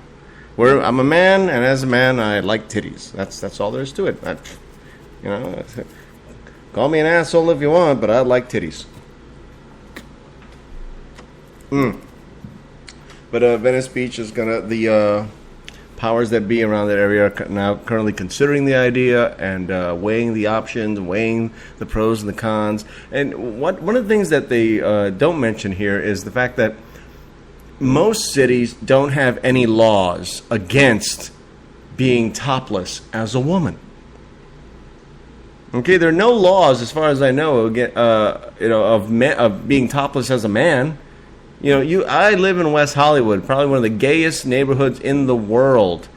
I'm a man, and as a man, I like titties. That's all there is to it. Call me an asshole if you want, but I like titties. But Venice Beach is the powers that be around that area are now currently considering the idea and weighing the options, weighing the pros and the cons. And one of the things that they don't mention here is the fact that most cities don't have any laws against being topless as a woman. Okay, there are no laws, as far as I know, of being topless as a man. I live in West Hollywood, probably one of the gayest neighborhoods in the world.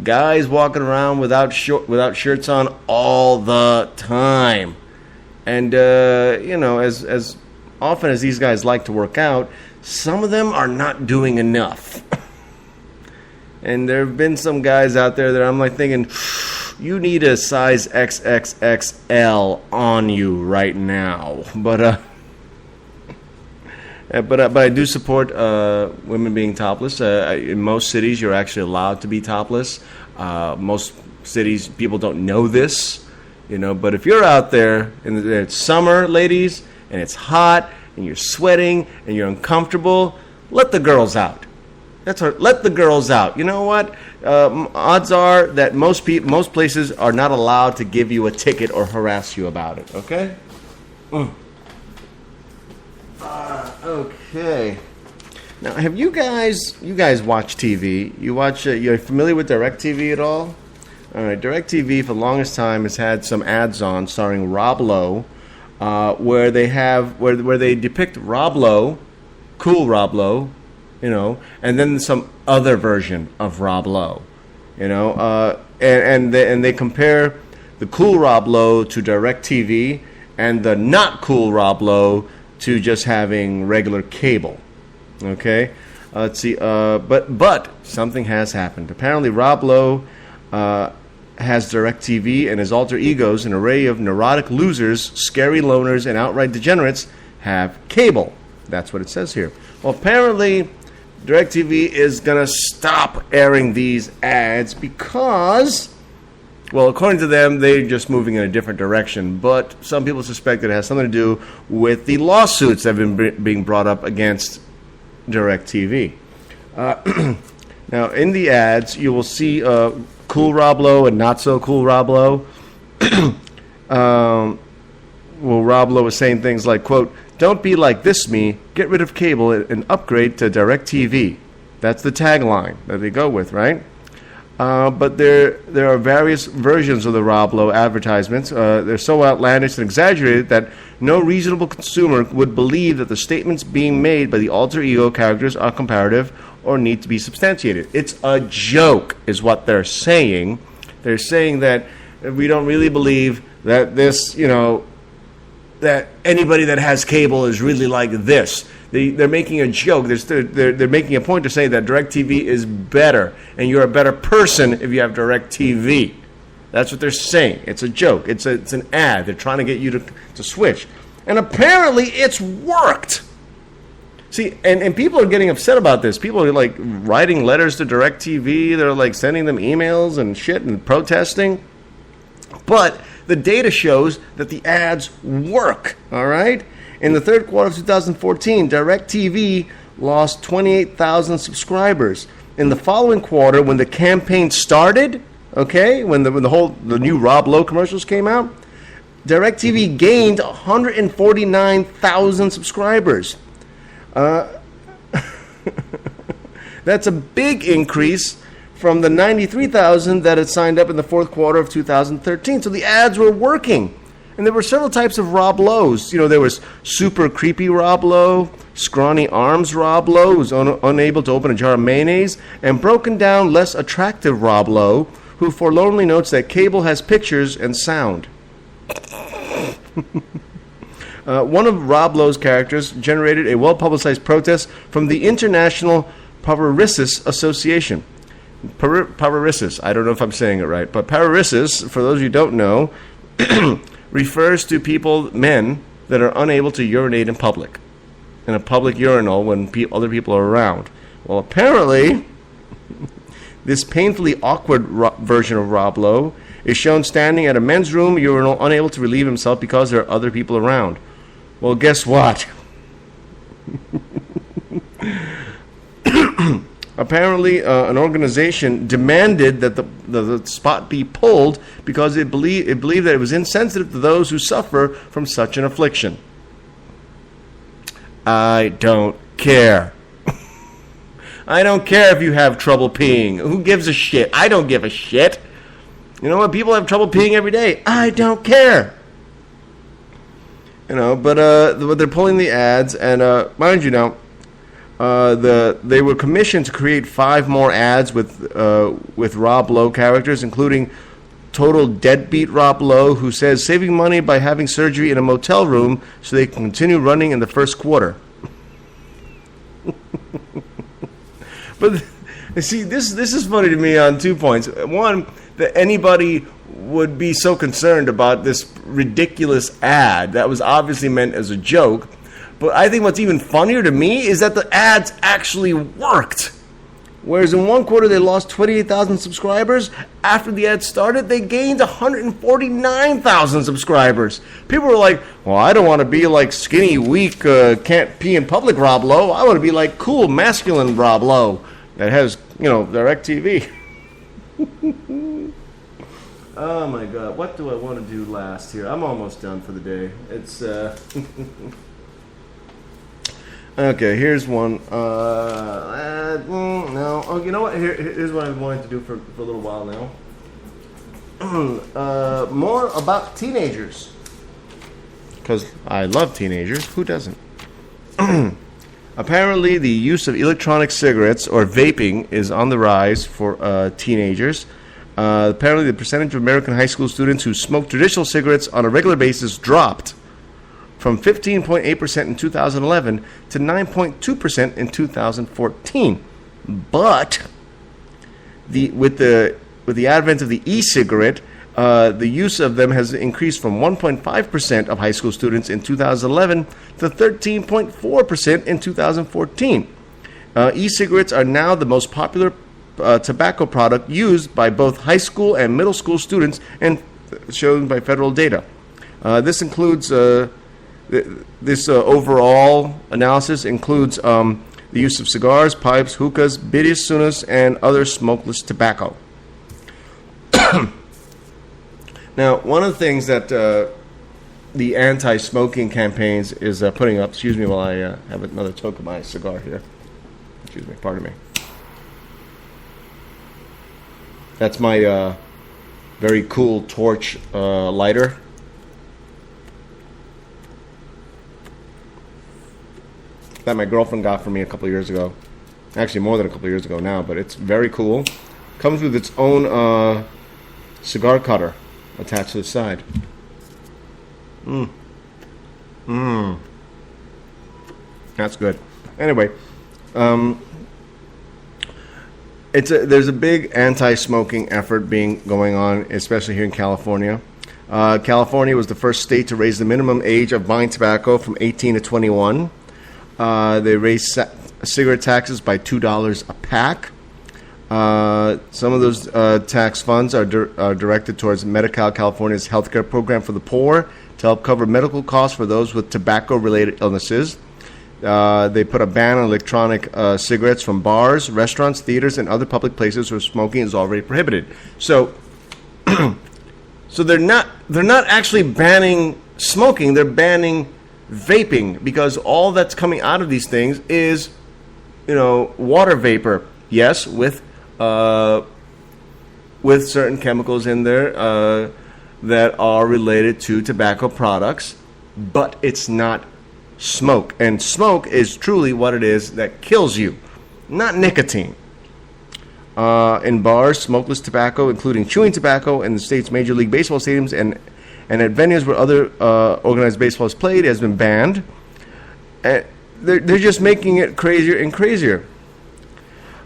Guys walking around without shirts on all the time, and as often as these guys like to work out, some of them are not doing enough. And there have been some guys out there that I'm thinking, you need a size XXXL on you right now. But But I do support women being topless. In most cities, you're actually allowed to be topless. Most cities, people don't know this, But if you're out there and it's summer, ladies, and it's hot, and you're sweating, and you're uncomfortable, let the girls out. That's right. Let the girls out. You know what? Odds are that most places are not allowed to give you a ticket or harass you about it. Okay. Okay. Now, have you guys watch TV? You're familiar with DirecTV at all? All right, DirecTV for the longest time has had some ads on starring Rob Lowe, where they depict Rob Lowe, cool Rob Lowe, and then some other version of Rob Lowe, and they compare the cool Rob Lowe to DirecTV and the not cool Rob Lowe to just having regular cable. Okay, let's see. But something has happened. Apparently, Rob Lowe has DirecTV, and his alter egos, an array of neurotic losers, scary loners, and outright degenerates, have cable. That's what it says here. Well, apparently, DirecTV is going to stop airing these ads because, well, according to them, they're just moving in a different direction. But some people suspect it has something to do with the lawsuits that have been being brought up against DirecTV. Now, in the ads, you will see cool Rob Lowe and not so cool Rob Lowe. Well, Rob Lowe was saying things like, quote, "Don't be like this me, get rid of cable and upgrade to DirecTV." That's the tagline that they go with, right? But there are various versions of the Rob Lowe advertisements. They're so outlandish and exaggerated that no reasonable consumer would believe that the statements being made by the alter ego characters are comparative or need to be substantiated. It's a joke, is what they're saying. They're saying that we don't really believe that this, that anybody that has cable is really like this. They're making a joke. They're making a point to say that DirecTV is better, and you're a better person if you have DirecTV. That's what they're saying. It's a joke. It's an ad. They're trying to get you to switch. And apparently it's worked. See, and people are getting upset about this. People are like writing letters to DirecTV. They're like sending them emails and shit and protesting. But the data shows that the ads work, all right? In the third quarter of 2014, DirecTV lost 28,000 subscribers. In the following quarter, when the campaign started, okay, when the new Rob Lowe commercials came out, DirecTV gained 149,000 subscribers. That's a big increase from the 93,000 that had signed up in the fourth quarter of 2013. So the ads were working. And there were several types of Rob Lowe's. There was super creepy Rob Lowe, scrawny arms Rob Lowe, who's unable to open a jar of mayonnaise, and broken down, less attractive Rob Lowe, who forlornly notes that cable has pictures and sound. One of Rob Lowe's characters generated a well-publicized protest from the International Paralysis Association. Paralysis, I don't know if I'm saying it right, but paralysis, for those who don't know, refers to men that are unable to urinate in public, in a public urinal when other people are around. Well, apparently, this painfully awkward version of Rob Lowe is shown standing at a men's room urinal, unable to relieve himself because there are other people around. Well, guess what? Apparently, an organization demanded that the spot be pulled because it believed that it was insensitive to those who suffer from such an affliction. I don't care. I don't care if you have trouble peeing. Who gives a shit? I don't give a shit. You know what? People have trouble peeing every day. I don't care. But they're pulling the ads, and mind you now, they were commissioned to create 5 more ads with Rob Lowe characters, including total deadbeat Rob Lowe, who says saving money by having surgery in a motel room so they can continue running in the first quarter. But see, this is funny to me on 2 points. One, that anybody would be so concerned about this ridiculous ad that was obviously meant as a joke. But I think what's even funnier to me is that the ads actually worked. Whereas in one quarter they lost 28,000 subscribers, after the ad started they gained 149,000 subscribers. People were like, well, I don't want to be like skinny, weak, can't pee in public Rob Lowe. I want to be like cool, masculine Rob Lowe that has, DirecTV. Oh my God, what do I want to do last here? I'm almost done for the day. It's okay, here's one. No. Oh, you know what? Here's what I've wanted to do for a little while now. More about teenagers. Because I love teenagers. Who doesn't? Apparently, the use of electronic cigarettes or vaping is on the rise for teenagers. Apparently, the percentage of American high school students who smoke traditional cigarettes on a regular basis dropped from 15.8% in 2011 to 9.2% in 2014. But with the advent of the e-cigarette, the use of them has increased from 1.5% of high school students in 2011 to 13.4% in 2014. E-cigarettes are now the most popular tobacco product used by both high school and middle school students, and shown by federal data. This includes this overall analysis includes the use of cigars, pipes, hookahs, bidis, sunas, and other smokeless tobacco. Now, one of the things that the anti-smoking campaigns is putting up, excuse me while I have another toke of my cigar here. Excuse me, pardon me. That's my very cool torch lighter. That my girlfriend got for me a couple of years ago. Actually, more than a couple of years ago now, but it's very cool. Comes with its own cigar cutter attached to the side. That's good. Anyway, there's a big anti-smoking effort going on, especially here in California. California was the first state to raise the minimum age of buying tobacco from 18 to 21. They raised cigarette taxes by $2 a pack. Some of those tax funds are directed towards Medi-Cal California's healthcare program for the poor to help cover medical costs for those with tobacco-related illnesses. They put a ban on electronic cigarettes from bars, restaurants, theaters, and other public places where smoking is already prohibited. So, so they're not actually banning smoking; they're banning vaping, because all that's coming out of these things is, water vapor. Yes, with certain chemicals in there that are related to tobacco products, but it's not smoke. And smoke is truly what it is that kills you, not nicotine. In bars, smokeless tobacco, including chewing tobacco, in the state's Major League Baseball stadiums and at venues where other organized baseball is played, has been banned. And they're just making it crazier and crazier.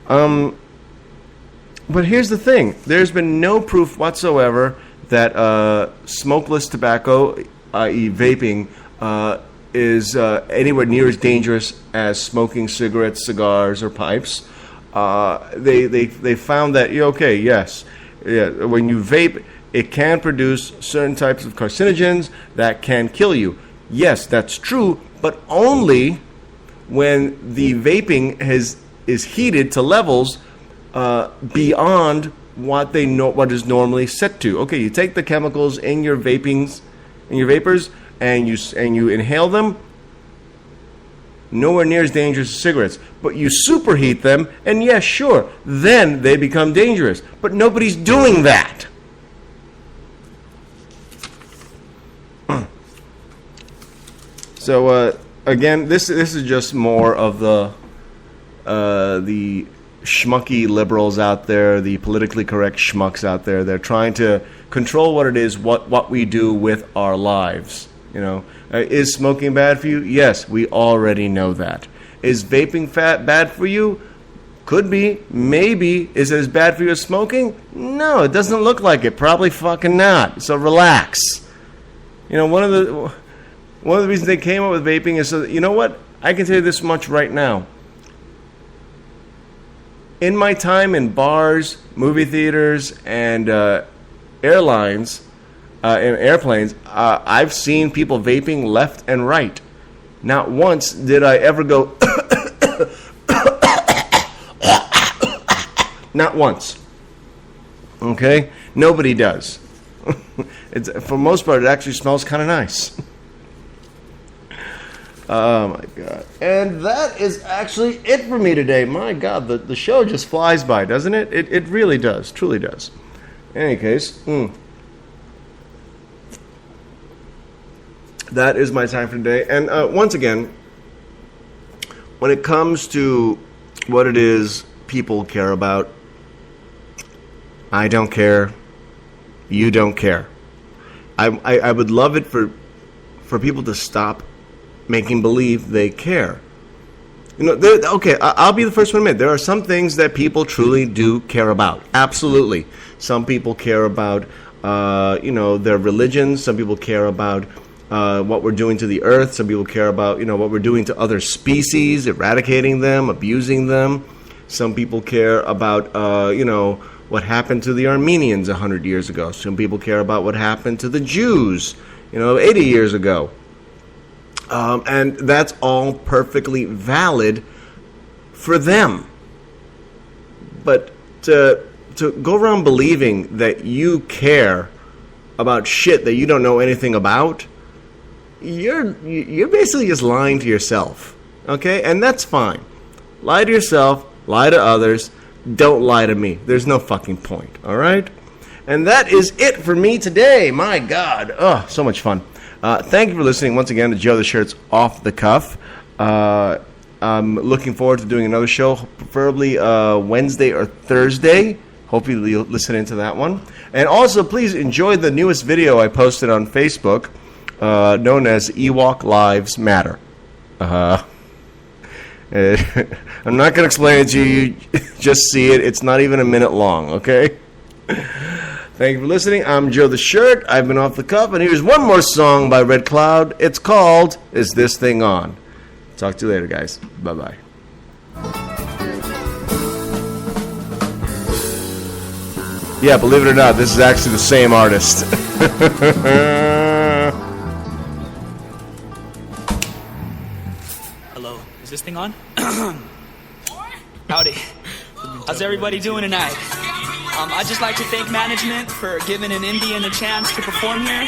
But here's the thing. There's been no proof whatsoever that smokeless tobacco, i.e. vaping, is anywhere near as dangerous as smoking cigarettes, cigars, or pipes. They found that, when you vape, it can produce certain types of carcinogens that can kill you. Yes, that's true, but only when the vaping is heated to levels beyond what is normally set to. Okay, you take the chemicals in your vapors, and you inhale them. Nowhere near as dangerous as cigarettes, but you superheat them, and yes, sure, then they become dangerous. But nobody's doing that. So again, this is just more of the schmucky liberals out there, the politically correct schmucks out there. They're trying to control what it is, what we do with our lives. Is smoking bad for you? Yes, we already know that. Is vaping bad for you? Could be, maybe. Is it as bad for you as smoking? No, it doesn't look like it. Probably fucking not. So relax. One of the reasons they came up with vaping is so that, you know what? I can tell you this much right now. In my time in bars, movie theaters, and airlines, and airplanes, I've seen people vaping left and right. Not once did I ever go... Not once. Okay? Nobody does. For the most part, it actually smells kind of nice. Oh, my God. And that is actually it for me today. My God, the show just flies by, doesn't it? It really does. Truly does. In any case, that is my time for today. And once again, when it comes to what it is people care about, I don't care. You don't care. I would love it for people to stop making believe they care. You know, okay, I'll be the first one to admit, there are some things that people truly do care about. Absolutely. Some people care about, their religions. Some people care about what we're doing to the earth. Some people care about, what we're doing to other species, eradicating them, abusing them. Some people care about, what happened to the Armenians 100 years ago. Some people care about what happened to the Jews, 80 years ago. And that's all perfectly valid for them. But to go around believing that you care about shit that you don't know anything about, you're basically just lying to yourself. Okay? And that's fine. Lie to yourself, lie to others, don't lie to me. There's no fucking point. All right? And that is it for me today. My God. Oh, so much fun. Thank you for listening once again to Joe the Shirt's Off the Cuff. I'm looking forward to doing another show, preferably Wednesday or Thursday. Hopefully you'll listen into that one. And also, please enjoy the newest video I posted on Facebook, known as Ewok Lives Matter. I'm not going to explain it to you. Just see it. It's not even a minute long, okay? Thank you for listening. I'm Joe the Shirt. I've been Off the Cuff, and here's one more song by Red Cloud. It's called Is This Thing On? Talk to you later, guys. Bye-bye. Yeah, believe it or not, this is actually the same artist. Hello, is this thing on? Howdy. How's everybody doing tonight? I'd just like to thank management for giving an Indian a chance to perform here.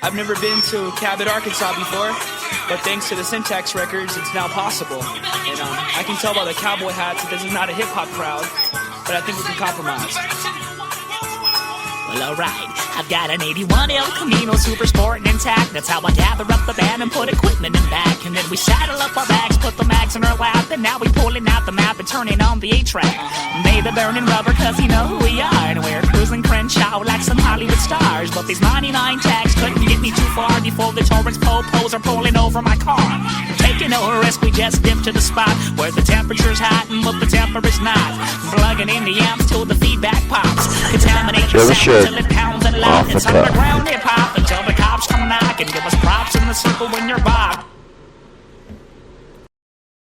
I've never been to Cabot, Arkansas before, but thanks to the Syntax Records, it's now possible. And I can tell by the cowboy hats that this is not a hip-hop crowd, but I think we can compromise. Well, alright, I've got an 81 El Camino Super Sport and intact. That's how I gather up the band and put equipment in back. And then we saddle up our bags, put the mags in our lap, and now we pulling out the map and turning on the 8-track. Baby burning rubber, cause you know who we are. And we're cruising Crenshaw like some Hollywood stars. But these 99 tags couldn't get me too far before the Torrance popos are pulling over my car. Taking no risk, we just dip to the spot where the temperature's hot and what the temper is not. Plugging in the amps till the feedback pops. Contaminate the sound till it pounds and loud. It's underground hip-hop until the cops come knock and give us props in the circle when you're bobbed.